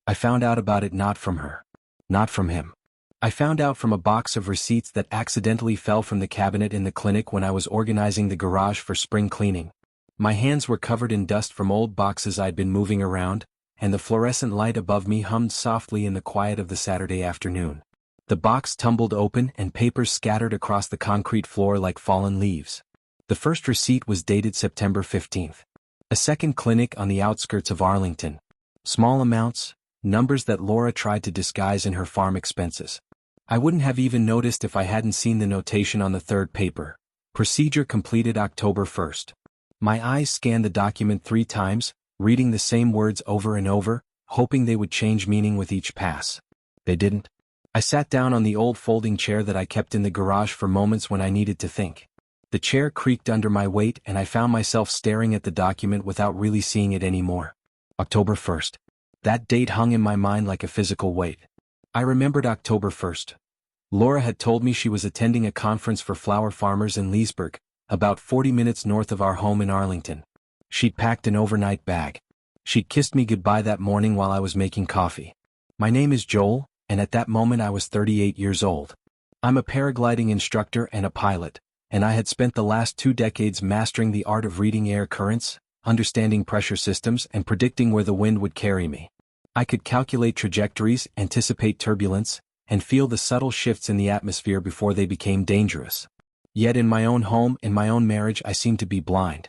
I found out about it not from her. Not from him. I found out from a box of receipts that accidentally fell from the cabinet in the clinic when I was organizing the garage for spring cleaning. My hands were covered in dust from old boxes I'd been moving around, and the fluorescent light above me hummed softly in the quiet of the Saturday afternoon. The box tumbled open and papers scattered across the concrete floor like fallen leaves. The first receipt was dated September 15th. A second clinic on the outskirts of Arlington. Small amounts, numbers that Laura tried to disguise in her farm expenses. I wouldn't have even noticed if I hadn't seen the notation on the third paper. Procedure completed October 1st. My eyes scanned the document 3 times, reading the same words over and over, hoping they would change meaning with each pass. They didn't. I sat down on the old folding chair that I kept in the garage for moments when I needed to think. The chair creaked under my weight and I found myself staring at the document without really seeing it anymore. October 1st. That date hung in my mind like a physical weight. I remembered October 1st. Laura had told me she was attending a conference for flower farmers in Leesburg, about 40 minutes north of our home in Arlington. She'd packed an overnight bag. She'd kissed me goodbye that morning while I was making coffee. My name is Joel, and at that moment I was 38 years old. I'm a paragliding instructor and a pilot, and I had spent the last 2 decades mastering the art of reading air currents, understanding pressure systems, and predicting where the wind would carry me. I could calculate trajectories, anticipate turbulence, and feel the subtle shifts in the atmosphere before they became dangerous. Yet in my own home, in my own marriage, I seemed to be blind.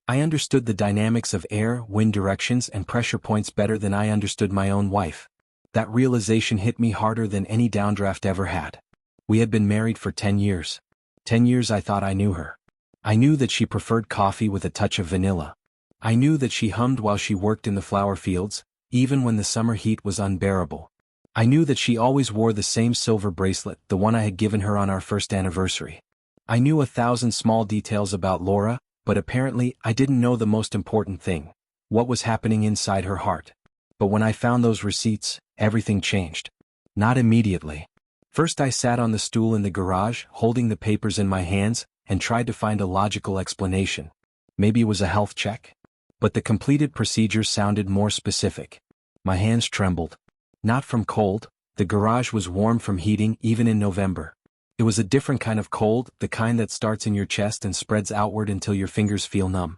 I understood the dynamics of air, wind directions, and pressure points better than I understood my own wife. That realization hit me harder than any downdraft ever had. We had been married for 10 years. 10 years I thought I knew her. I knew that she preferred coffee with a touch of vanilla. I knew that she hummed while she worked in the flower fields, even when the summer heat was unbearable. I knew that she always wore the same silver bracelet, the one I had given her on our first anniversary. I knew 1,000 small details about Laura, but apparently I didn't know the most important thing: what was happening inside her heart. But when I found those receipts, everything changed. Not immediately. First I sat on the stool in the garage, holding the papers in my hands, and tried to find a logical explanation. Maybe it was a health check? But the completed procedure sounded more specific. My hands trembled. Not from cold, the garage was warm from heating even in November. It was a different kind of cold, the kind that starts in your chest and spreads outward until your fingers feel numb.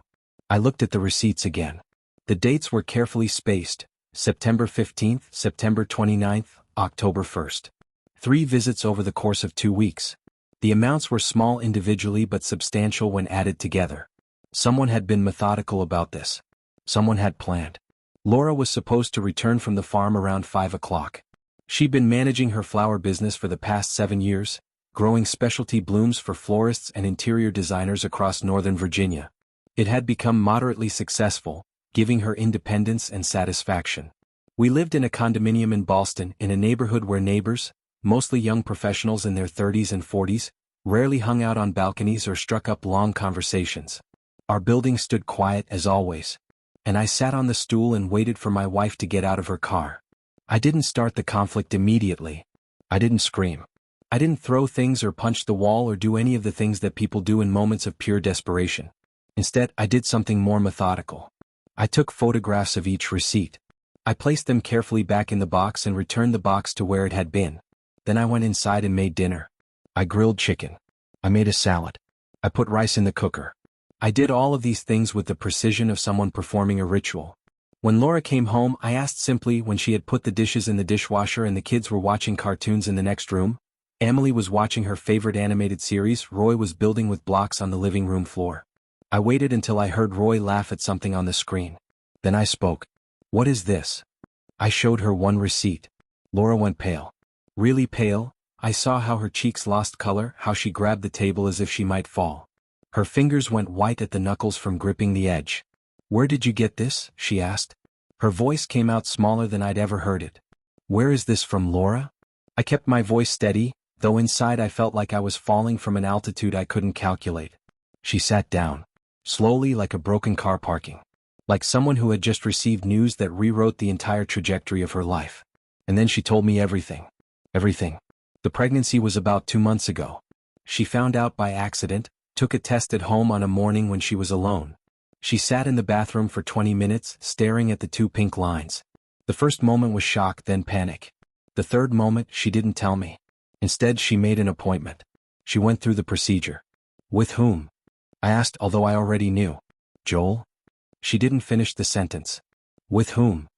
I looked at the receipts again. The dates were carefully spaced: September 15th, September 29th, October 1st. 3 visits over the course of 2 weeks. The amounts were small individually but substantial when added together. Someone had been methodical about this. Someone had planned. Laura was supposed to return from the farm around 5 o'clock. She'd been managing her flower business for the past 7 years, growing specialty blooms for florists and interior designers across Northern Virginia. It had become moderately successful, giving her independence and satisfaction. We lived in a condominium in Ballston, in a neighborhood where neighbors, mostly young professionals in their 30s and 40s, rarely hung out on balconies or struck up long conversations. Our building stood quiet as always, and I sat on the stool and waited for my wife to get out of her car. I didn't start the conflict immediately. I didn't scream. I didn't throw things or punch the wall or do any of the things that people do in moments of pure desperation. Instead, I did something more methodical. I took photographs of each receipt. I placed them carefully back in the box and returned the box to where it had been. Then I went inside and made dinner. I grilled chicken. I made a salad. I put rice in the cooker. I did all of these things with the precision of someone performing a ritual. When Laura came home, I asked simply when she had put the dishes in the dishwasher and the kids were watching cartoons in the next room. Emily was watching her favorite animated series. Roy was building with blocks on the living room floor. I waited until I heard Roy laugh at something on the screen. Then I spoke. "What is this?" I showed her one receipt. Laura went pale. Really pale. I saw how her cheeks lost color, how she grabbed the table as if she might fall. Her fingers went white at the knuckles from gripping the edge. "Where did you get this?" she asked. Her voice came out smaller than I'd ever heard it. "Where is this from, Laura?" I kept my voice steady, though inside I felt like I was falling from an altitude I couldn't calculate. She sat down. Slowly, like a broken car parking. Like someone who had just received news that rewrote the entire trajectory of her life. And then she told me everything. Everything. The pregnancy was about 2 months ago. She found out by accident, took a test at home on a morning when she was alone. She sat in the bathroom for 20 minutes, staring at the 2 pink lines. The first moment was shock, then panic. The third moment, she didn't tell me. Instead, she made an appointment. She went through the procedure. With whom? I asked, although I already knew. Joel? She didn't finish the sentence. With whom?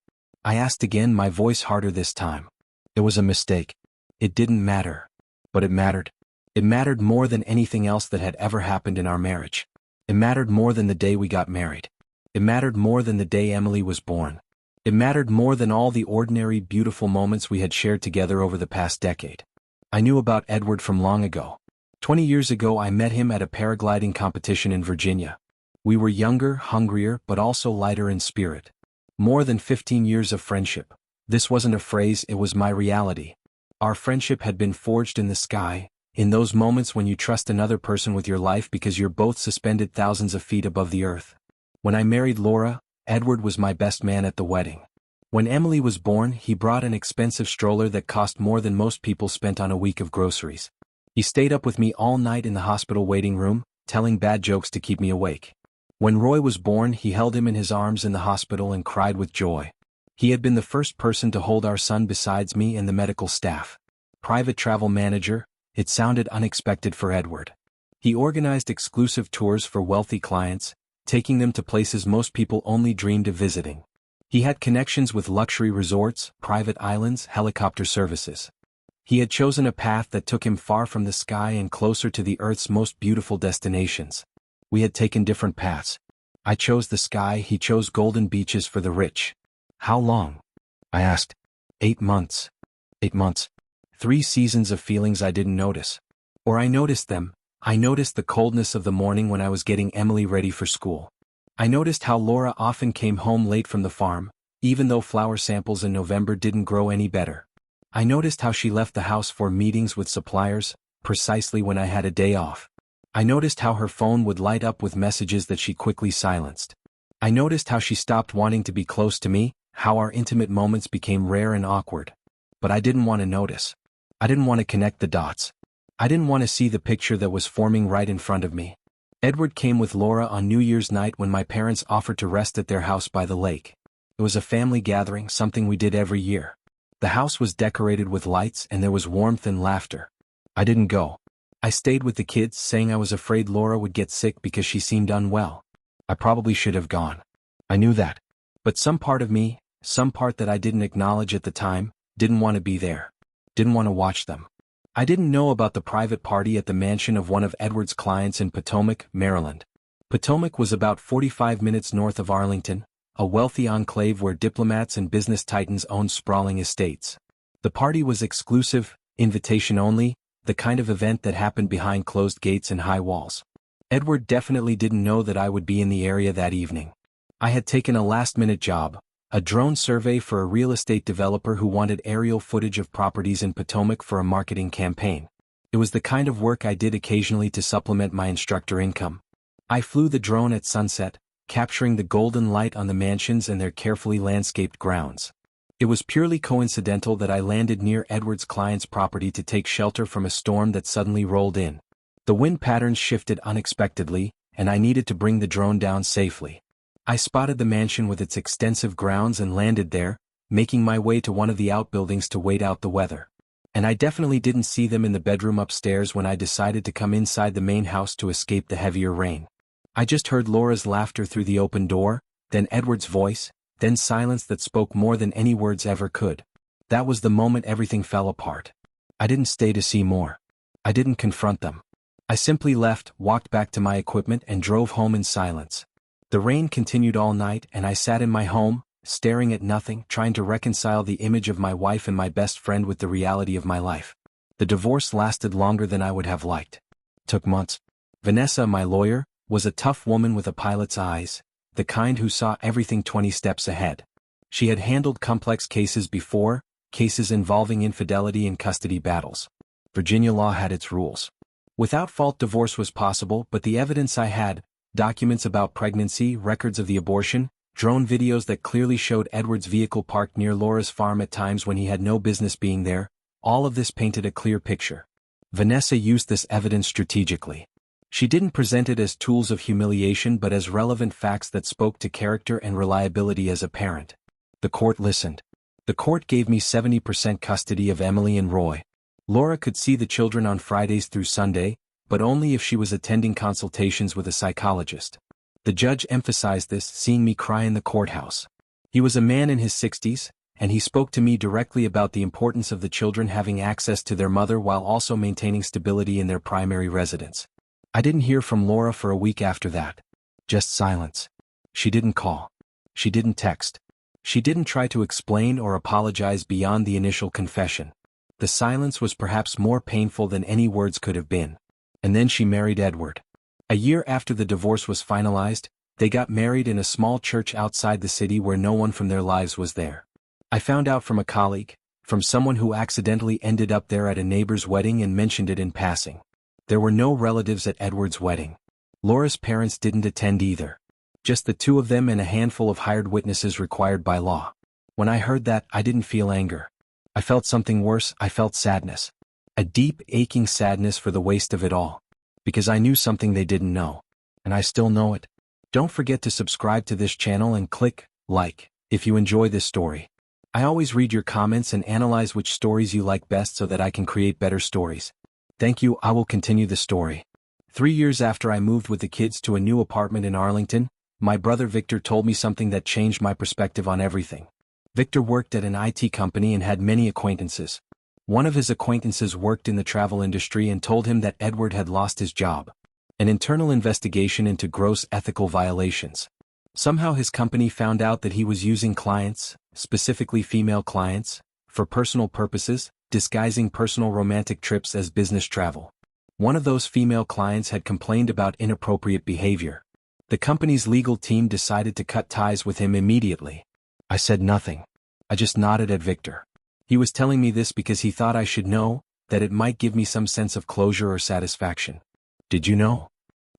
I asked again, my voice harder this time. It was a mistake. It didn't matter. But it mattered. It mattered more than anything else that had ever happened in our marriage. It mattered more than the day we got married. It mattered more than the day Emily was born. It mattered more than all the ordinary, beautiful moments we had shared together over the past decade. I knew about Edward from long ago. 20 years ago I met him at a paragliding competition in Virginia. We were younger, hungrier, but also lighter in spirit. More than 15 years of friendship. This wasn't a phrase, it was my reality. Our friendship had been forged in the sky, in those moments when you trust another person with your life because you're both suspended thousands of feet above the earth. When I married Laura, Edward was my best man at the wedding. When Emily was born, he brought an expensive stroller that cost more than most people spent on a week of groceries. He stayed up with me all night in the hospital waiting room, telling bad jokes to keep me awake. When Roy was born, he held him in his arms in the hospital and cried with joy. He had been the first person to hold our son besides me and the medical staff. Private travel manager, it sounded unexpected for Edward. He organized exclusive tours for wealthy clients, taking them to places most people only dreamed of visiting. He had connections with luxury resorts, private islands, helicopter services. He had chosen a path that took him far from the sky and closer to the Earth's most beautiful destinations. We had taken different paths. I chose the sky, he chose golden beaches for the rich. How long? I asked. 8 months. 8 months. 3 seasons of feelings I didn't notice. Or I noticed them. I noticed the coldness of the morning when I was getting Emily ready for school. I noticed how Laura often came home late from the farm, even though flower samples in November didn't grow any better. I noticed how she left the house for meetings with suppliers, precisely when I had a day off. I noticed how her phone would light up with messages that she quickly silenced. I noticed how she stopped wanting to be close to me, how our intimate moments became rare and awkward. But I didn't want to notice. I didn't want to connect the dots. I didn't want to see the picture that was forming right in front of me. Edward came with Laura on New Year's night when my parents offered to rest at their house by the lake. It was a family gathering, something we did every year. The house was decorated with lights and there was warmth and laughter. I didn't go. I stayed with the kids, saying I was afraid Laura would get sick because she seemed unwell. I probably should have gone. I knew that. But some part of me, some part that I didn't acknowledge at the time, didn't want to be there. Didn't want to watch them. I didn't know about the private party at the mansion of one of Edward's clients in Potomac, Maryland. Potomac was about 45 minutes north of Arlington, a wealthy enclave where diplomats and business titans owned sprawling estates. The party was exclusive, invitation only, the kind of event that happened behind closed gates and high walls. Edward definitely didn't know that I would be in the area that evening. I had taken a last-minute job, a drone survey for a real estate developer who wanted aerial footage of properties in Potomac for a marketing campaign. It was the kind of work I did occasionally to supplement my instructor income. I flew the drone at sunset, capturing the golden light on the mansions and their carefully landscaped grounds. It was purely coincidental that I landed near Edward's client's property to take shelter from a storm that suddenly rolled in. The wind patterns shifted unexpectedly, and I needed to bring the drone down safely. I spotted the mansion with its extensive grounds and landed there, making my way to one of the outbuildings to wait out the weather. And I definitely didn't see them in the bedroom upstairs when I decided to come inside the main house to escape the heavier rain. I just heard Laura's laughter through the open door, then Edward's voice, then silence that spoke more than any words ever could. That was the moment everything fell apart. I didn't stay to see more. I didn't confront them. I simply left, walked back to my equipment and drove home in silence. The rain continued all night and I sat in my home, staring at nothing, trying to reconcile the image of my wife and my best friend with the reality of my life. The divorce lasted longer than I would have liked. Took months. Vanessa, my lawyer, was a tough woman with a pilot's eyes, the kind who saw everything 20 steps ahead. She had handled complex cases before, cases involving infidelity and custody battles. Virginia law had its rules. Without fault divorce was possible, but the evidence I had, documents about pregnancy, records of the abortion, drone videos that clearly showed Edward's vehicle parked near Laura's farm at times when he had no business being there, all of this painted a clear picture. Vanessa used this evidence strategically. She didn't present it as tools of humiliation but as relevant facts that spoke to character and reliability as a parent. The court listened. The court gave me 70% custody of Emily and Roy. Laura could see the children on Fridays through Sunday, but only if she was attending consultations with a psychologist. The judge emphasized this, seeing me cry in the courthouse. He was a man in his 60s, and he spoke to me directly about the importance of the children having access to their mother while also maintaining stability in their primary residence. I didn't hear from Laura for a week after that. Just silence. She didn't call. She didn't text. She didn't try to explain or apologize beyond the initial confession. The silence was perhaps more painful than any words could have been. And then she married Edward. A year after the divorce was finalized, they got married in a small church outside the city where no one from their lives was there. I found out from a colleague, from someone who accidentally ended up there at a neighbor's wedding and mentioned it in passing. There were no relatives at Edward's wedding. Laura's parents didn't attend either. Just the two of them and a handful of hired witnesses required by law. When I heard that, I didn't feel anger. I felt something worse. I felt sadness. A deep, aching sadness for the waste of it all. Because I knew something they didn't know. And I still know it. Don't forget to subscribe to this channel and click like if you enjoy this story. I always read your comments and analyze which stories you like best so that I can create better stories. Thank you. I will continue the story. 3 years after I moved with the kids to a new apartment in Arlington, my brother Victor told me something that changed my perspective on everything. Victor worked at an IT company and had many acquaintances. One of his acquaintances worked in the travel industry and told him that Edward had lost his job. An internal investigation into gross ethical violations. Somehow his company found out that he was using clients, specifically female clients, for personal purposes, disguising personal romantic trips as business travel. One of those female clients had complained about inappropriate behavior. The company's legal team decided to cut ties with him immediately. I said nothing. I just nodded at Victor. He was telling me this because he thought I should know, that it might give me some sense of closure or satisfaction. Did you know?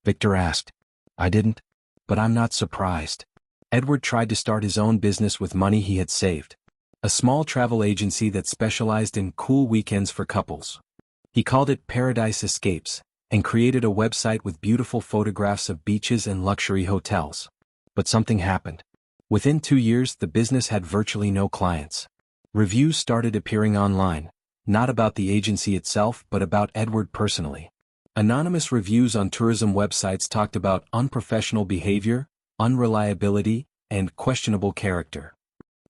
Victor asked. I didn't. But I'm not surprised. Edward tried to start his own business with money he had saved. A small travel agency that specialized in cool weekends for couples. He called it Paradise Escapes, and created a website with beautiful photographs of beaches and luxury hotels. But something happened. Within 2 years, the business had virtually no clients. Reviews started appearing online, not about the agency itself but about Edward personally. Anonymous reviews on tourism websites talked about unprofessional behavior, unreliability, and questionable character.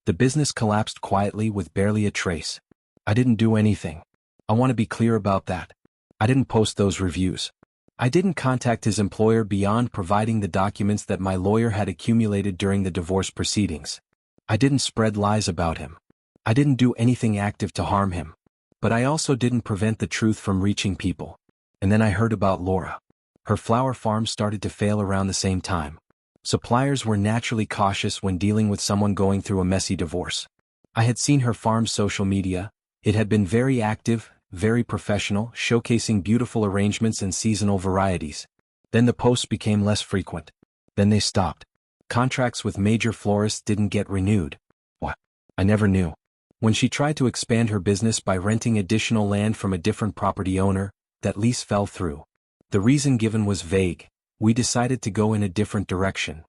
The business collapsed quietly with barely a trace. I didn't do anything. I want to be clear about that. I didn't post those reviews. I didn't contact his employer beyond providing the documents that my lawyer had accumulated during the divorce proceedings. I didn't spread lies about him. I didn't do anything active to harm him. But I also didn't prevent the truth from reaching people. And then I heard about Laura. Her flower farm started to fail around the same time. Suppliers were naturally cautious when dealing with someone going through a messy divorce. I had seen her farm's social media. It had been very active, very professional, showcasing beautiful arrangements and seasonal varieties. Then the posts became less frequent. Then they stopped. Contracts with major florists didn't get renewed. What? I never knew. When she tried to expand her business by renting additional land from a different property owner, that lease fell through. The reason given was vague. We decided to go in a different direction.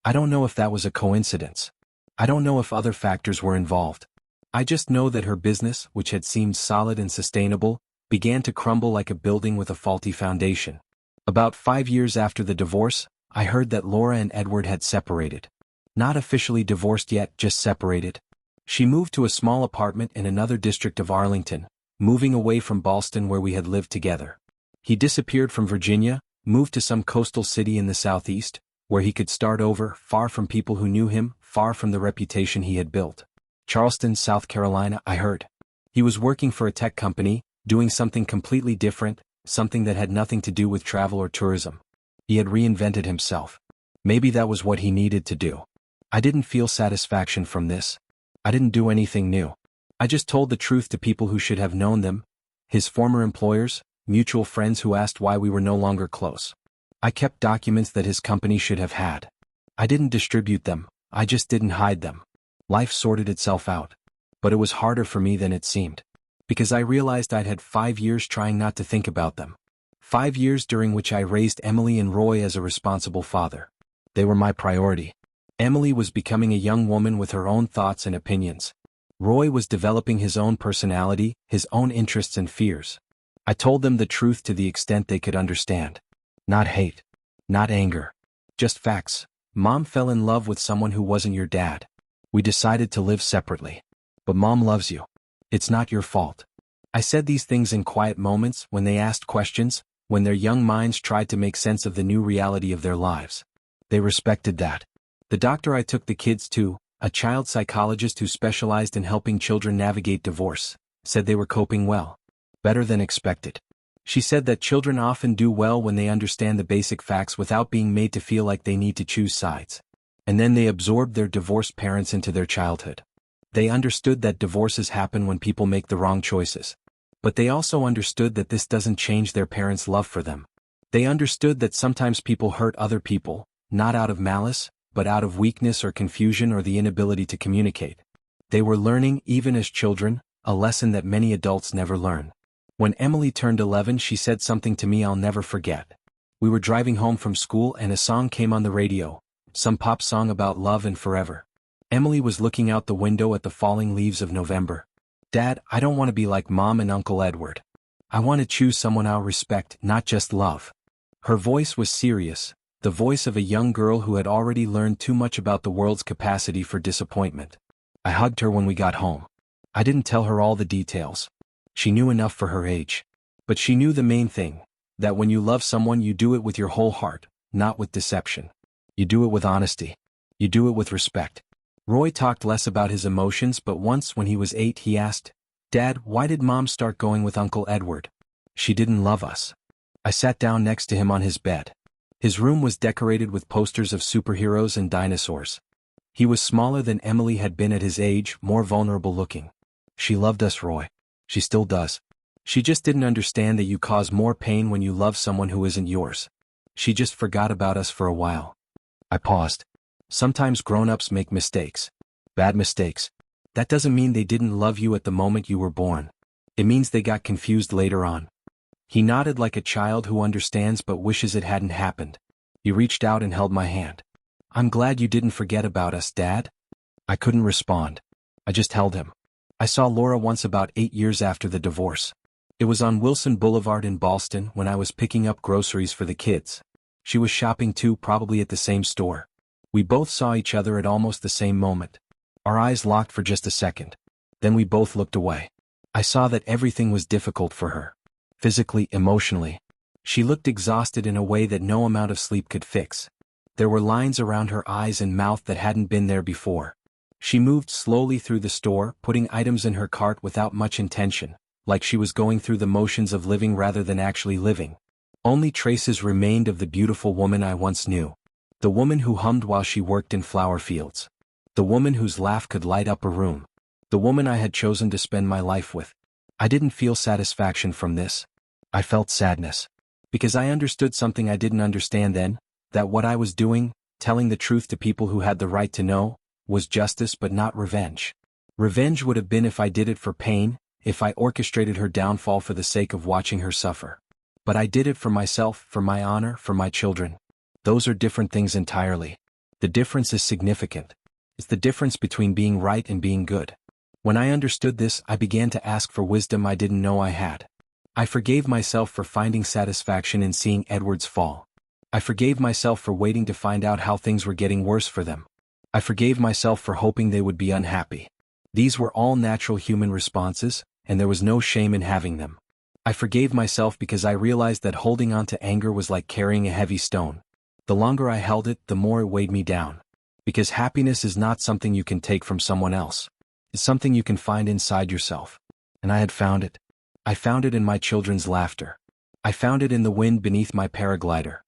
I don't know if that was a coincidence. I don't know if other factors were involved. I just know that her business, which had seemed solid and sustainable, began to crumble like a building with a faulty foundation. About 5 years after the divorce, I heard that Laura and Edward had separated. Not officially divorced yet, just separated. She moved to a small apartment in another district of Arlington, moving away from Ballston where we had lived together. He disappeared from Virginia, moved to some coastal city in the southeast, where he could start over, far from people who knew him, far from the reputation he had built. Charleston, South Carolina, I heard. He was working for a tech company, doing something completely different, something that had nothing to do with travel or tourism. He had reinvented himself. Maybe that was what he needed to do. I didn't feel satisfaction from this. I didn't do anything new. I just told the truth to people who should have known them, his former employers, mutual friends who asked why we were no longer close. I kept documents that his company should have had. I didn't distribute them, I just didn't hide them. Life sorted itself out. But it was harder for me than it seemed. Because I realized I'd had 5 years trying not to think about them. 5 years during which I raised Emily and Roy as a responsible father. They were my priority. Emily was becoming a young woman with her own thoughts and opinions. Roy was developing his own personality, his own interests and fears. I told them the truth to the extent they could understand. Not hate. Not anger. Just facts. Mom fell in love with someone who wasn't your dad. We decided to live separately. But Mom loves you. It's not your fault. I said these things in quiet moments when they asked questions, when their young minds tried to make sense of the new reality of their lives. They respected that. The doctor I took the kids to, a child psychologist who specialized in helping children navigate divorce, said they were coping well. Better than expected. She said that children often do well when they understand the basic facts without being made to feel like they need to choose sides. And then they absorbed their divorced parents into their childhood. They understood that divorces happen when people make the wrong choices. But they also understood that this doesn't change their parents' love for them. They understood that sometimes people hurt other people, not out of malice, but out of weakness or confusion or the inability to communicate. They were learning, even as children, a lesson that many adults never learn. When Emily turned 11, she said something to me I'll never forget. We were driving home from school and a song came on the radio, some pop song about love and forever. Emily was looking out the window at the falling leaves of November. Dad, I don't want to be like Mom and Uncle Edward. I want to choose someone I'll respect, not just love. Her voice was serious, the voice of a young girl who had already learned too much about the world's capacity for disappointment. I hugged her when we got home. I didn't tell her all the details. She knew enough for her age. But she knew the main thing, that when you love someone you do it with your whole heart, not with deception. You do it with honesty. You do it with respect. Roy talked less about his emotions, but once when he was 8 he asked, Dad, why did Mom start going with Uncle Edward? She didn't love us. I sat down next to him on his bed. His room was decorated with posters of superheroes and dinosaurs. He was smaller than Emily had been at his age, more vulnerable looking. She loved us, Roy. She still does. She just didn't understand that you cause more pain when you love someone who isn't yours. She just forgot about us for a while. I paused. Sometimes grown-ups make mistakes. Bad mistakes. That doesn't mean they didn't love you at the moment you were born. It means they got confused later on. He nodded like a child who understands but wishes it hadn't happened. He reached out and held my hand. I'm glad you didn't forget about us, Dad. I couldn't respond. I just held him. I saw Laura once about 8 years after the divorce. It was on Wilson Boulevard in Ballston when I was picking up groceries for the kids. She was shopping too, probably at the same store. We both saw each other at almost the same moment. Our eyes locked for just a second. Then we both looked away. I saw that everything was difficult for her. Physically, emotionally. She looked exhausted in a way that no amount of sleep could fix. There were lines around her eyes and mouth that hadn't been there before. She moved slowly through the store, putting items in her cart without much intention, like she was going through the motions of living rather than actually living. Only traces remained of the beautiful woman I once knew. The woman who hummed while she worked in flower fields. The woman whose laugh could light up a room. The woman I had chosen to spend my life with. I didn't feel satisfaction from this. I felt sadness. Because I understood something I didn't understand then, that what I was doing, telling the truth to people who had the right to know, was justice but not revenge. Revenge would have been if I did it for pain, if I orchestrated her downfall for the sake of watching her suffer. But I did it for myself, for my honor, for my children. Those are different things entirely. The difference is significant. It's the difference between being right and being good. When I understood this, I began to ask for wisdom I didn't know I had. I forgave myself for finding satisfaction in seeing Edward's fall. I forgave myself for waiting to find out how things were getting worse for them. I forgave myself for hoping they would be unhappy. These were all natural human responses, and there was no shame in having them. I forgave myself because I realized that holding on to anger was like carrying a heavy stone. The longer I held it, the more it weighed me down. Because happiness is not something you can take from someone else. It's something you can find inside yourself. And I had found it. I found it in my children's laughter. I found it in the wind beneath my paraglider.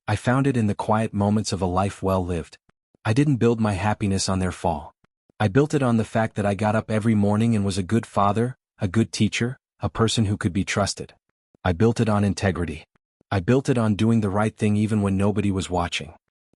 I found it in the quiet moments of a life well lived. I didn't build my happiness on their fall. I built it on the fact that I got up every morning and was a good father, a good teacher, a person who could be trusted. I built it on integrity. I built it on doing the right thing even when nobody was watching.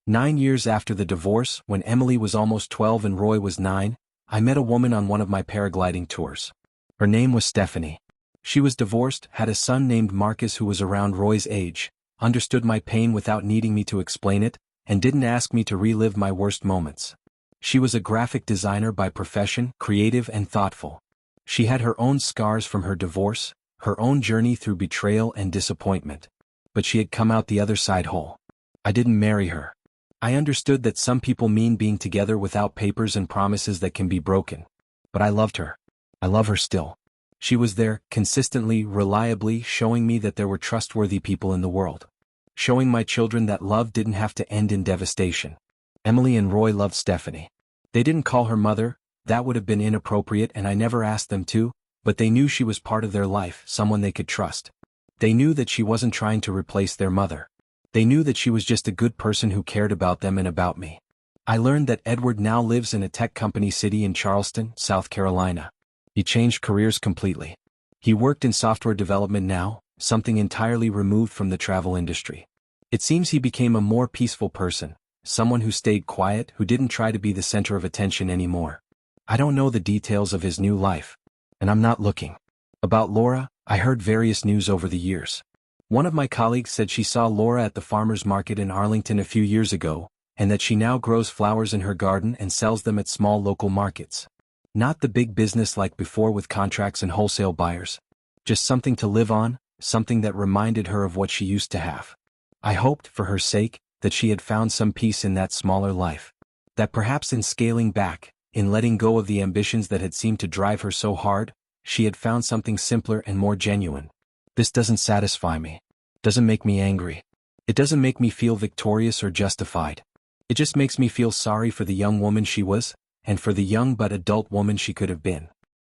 9 years after the divorce, when Emily was almost 12 and Roy was 9, I met a woman on one of my paragliding tours. Her name was Stephanie. She was divorced, had a son named Marcus who was around Roy's age, understood my pain without needing me to explain it, and didn't ask me to relive my worst moments. She was a graphic designer by profession, creative and thoughtful. She had her own scars from her divorce, her own journey through betrayal and disappointment. But she had come out the other side whole. I didn't marry her. I understood that some people mean being together without papers and promises that can be broken. But I loved her. I love her still. She was there, consistently, reliably, showing me that there were trustworthy people in the world. Showing my children that love didn't have to end in devastation. Emily and Roy loved Stephanie. They didn't call her mother, that would have been inappropriate and I never asked them to, but they knew she was part of their life, someone they could trust. They knew that she wasn't trying to replace their mother. They knew that she was just a good person who cared about them and about me. I learned that Edward now lives in a tech company city in Charleston, South Carolina. He changed careers completely. He worked in software development now, something entirely removed from the travel industry. It seems he became a more peaceful person, someone who stayed quiet, who didn't try to be the center of attention anymore. I don't know the details of his new life. And I'm not looking. About Laura, I heard various news over the years. One of my colleagues said she saw Laura at the farmer's market in Arlington a few years ago, and that she now grows flowers in her garden and sells them at small local markets. Not the big business like before with contracts and wholesale buyers. Just something to live on, something that reminded her of what she used to have. I hoped, for her sake, that she had found some peace in that smaller life. That perhaps in scaling back, in letting go of the ambitions that had seemed to drive her so hard, she had found something simpler and more genuine. This doesn't satisfy me. Doesn't make me angry. It doesn't make me feel victorious or justified. It just makes me feel sorry for the young woman she was, and for the young but adult woman she could have been.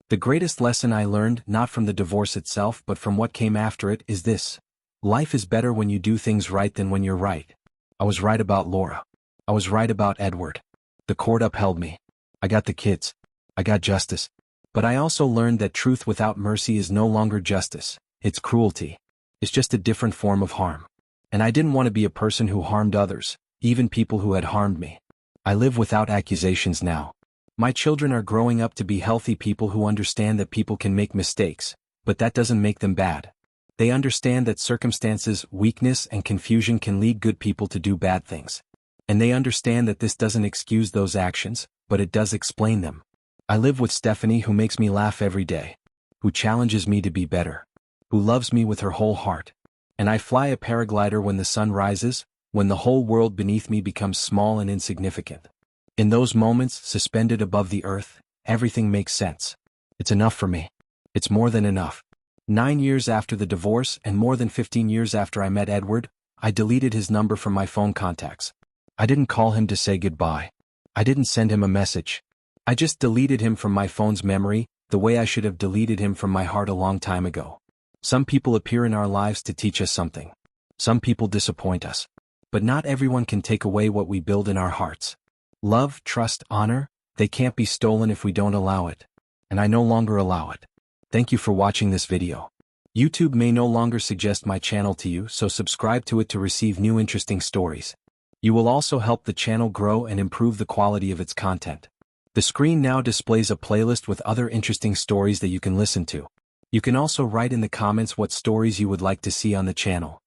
The greatest lesson I learned, not from the divorce itself but from what came after it, is this. Life is better when you do things right than when you're right. I was right about Laura. I was right about Edward. The court upheld me. I got the kids. I got justice. But I also learned that truth without mercy is no longer justice. It's cruelty. It's just a different form of harm. And I didn't want to be a person who harmed others, even people who had harmed me. I live without accusations now. My children are growing up to be healthy people who understand that people can make mistakes, but that doesn't make them bad. They understand that circumstances, weakness, and confusion can lead good people to do bad things. And they understand that this doesn't excuse those actions, but it does explain them. I live with Stephanie, who makes me laugh every day, who challenges me to be better, who loves me with her whole heart. And I fly a paraglider when the sun rises, when the whole world beneath me becomes small and insignificant. In those moments, suspended above the earth, everything makes sense. It's enough for me. It's more than enough. 9 years after the divorce and more than 15 years after I met Edward, I deleted his number from my phone contacts. I didn't call him to say goodbye. I didn't send him a message. I just deleted him from my phone's memory, the way I should have deleted him from my heart a long time ago. Some people appear in our lives to teach us something. Some people disappoint us. But not everyone can take away what we build in our hearts. Love, trust, honor, they can't be stolen if we don't allow it. And I no longer allow it. Thank you for watching this video. YouTube may no longer suggest my channel to you, so subscribe to it to receive new interesting stories. You will also help the channel grow and improve the quality of its content. The screen now displays a playlist with other interesting stories that you can listen to. You can also write in the comments what stories you would like to see on the channel.